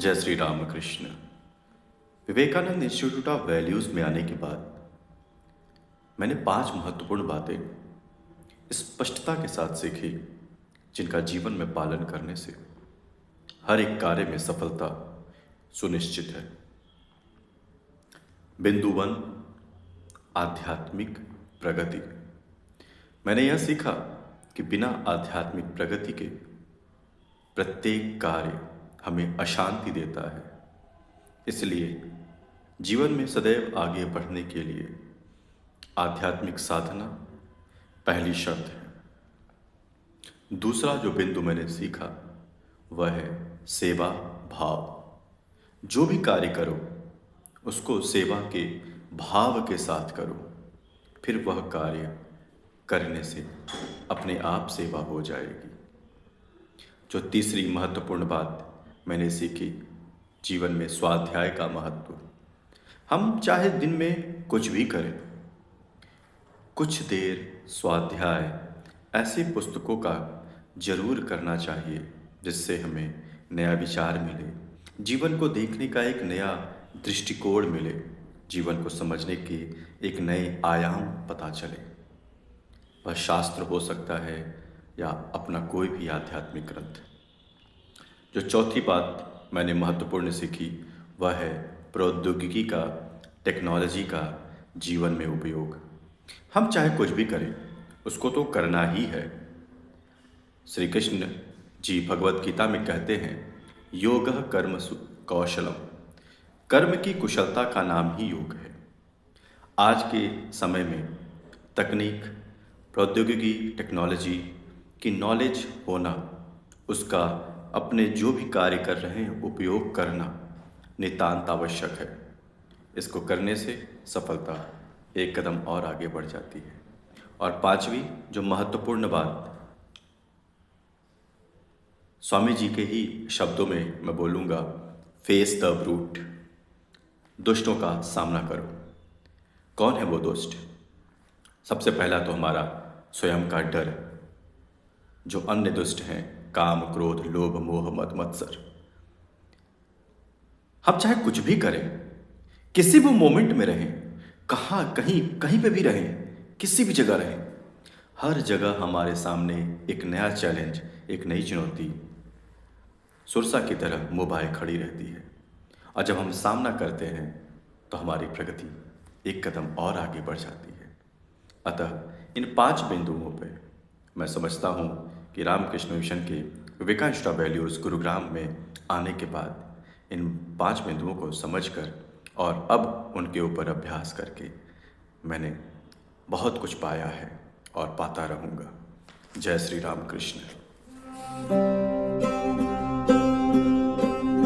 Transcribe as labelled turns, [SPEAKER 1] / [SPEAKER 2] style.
[SPEAKER 1] जय Shri Ramakrishna. Vivekananda institute of values में आने के बाद मैंने 5 महत्वपूर्ण बातें स्पष्टता के साथ सीखी, जिनका जीवन में पालन करने से हर एक कार्य में सफलता सुनिश्चित है। बिंदु 1, आध्यात्मिक प्रगति। मैंने यह सीखा कि बिना आध्यात्मिक प्रगति के प्रत्येक कार्य हमें अशांति देता है। इसलिए जीवन में सदैव आगे बढ़ने के लिए आध्यात्मिक साधना पहली शर्त है। दूसरा जो बिंदु मैंने सीखा वह है सेवा भाव। जो भी कार्य करो उसको सेवा के भाव के साथ करो, फिर वह कार्य करने से अपने आप सेवा हो जाएगी। जो तीसरी महत्वपूर्ण बात मैंने सीखी, जीवन में स्वाध्याय का महत्व। हम चाहे दिन में कुछ भी करें, कुछ देर स्वाध्याय ऐसी पुस्तकों का जरूर करना चाहिए जिससे हमें नया विचार मिले, जीवन को देखने का एक नया दृष्टिकोण मिले, जीवन को समझने के एक नए आयाम पता चले। वह शास्त्र हो सकता है या अपना कोई भी आध्यात्मिक ग्रंथ। जो चौथी बात मैंने महत्वपूर्ण सीखी वह है प्रौद्योगिकी का, टेक्नोलॉजी का जीवन में उपयोग। हम चाहे कुछ भी करें उसको तो करना ही है। श्री कृष्ण जी भगवत गीता में कहते हैं, योगः कर्मसु कौशलम। कर्म की कुशलता का नाम ही योग है। आज के समय में तकनीक, प्रौद्योगिकी, टेक्नोलॉजी की नॉलेज होना, उसका अपने जो भी कार्य कर रहे हैं उपयोग करना नितांत आवश्यक है। इसको करने से सफलता एक कदम और आगे बढ़ जाती है। और पांचवी जो महत्वपूर्ण बात, स्वामी जी के ही शब्दों में मैं बोलूँगा, फेस द ब्रूट। दुष्टों का सामना करो। कौन है वो दुष्ट? सबसे पहला तो हमारा स्वयं का डर। जो अन्य दुष्ट हैं, काम, क्रोध, लोभ, मोह, मद, मत्सर। हम चाहे कुछ भी करें, किसी भी मोमेंट में रहें, कहीं पे भी रहें, किसी भी जगह रहें, हर जगह हमारे सामने एक नया चैलेंज, एक नई चुनौती सुरसा की तरह मुँह खड़ी रहती है। और जब हम सामना करते हैं तो हमारी प्रगति एक कदम और आगे बढ़ जाती है। अतः इन 5 बिंदुओं पे मैं समझता हूँ कि रामकृष्ण मिशन के Vivekananda institute of values Gurugram में आने के बाद इन 5 बिंदुओं को समझकर और अब उनके ऊपर अभ्यास करके मैंने बहुत कुछ पाया है और पाता रहूँगा। जय श्री राम कृष्ण।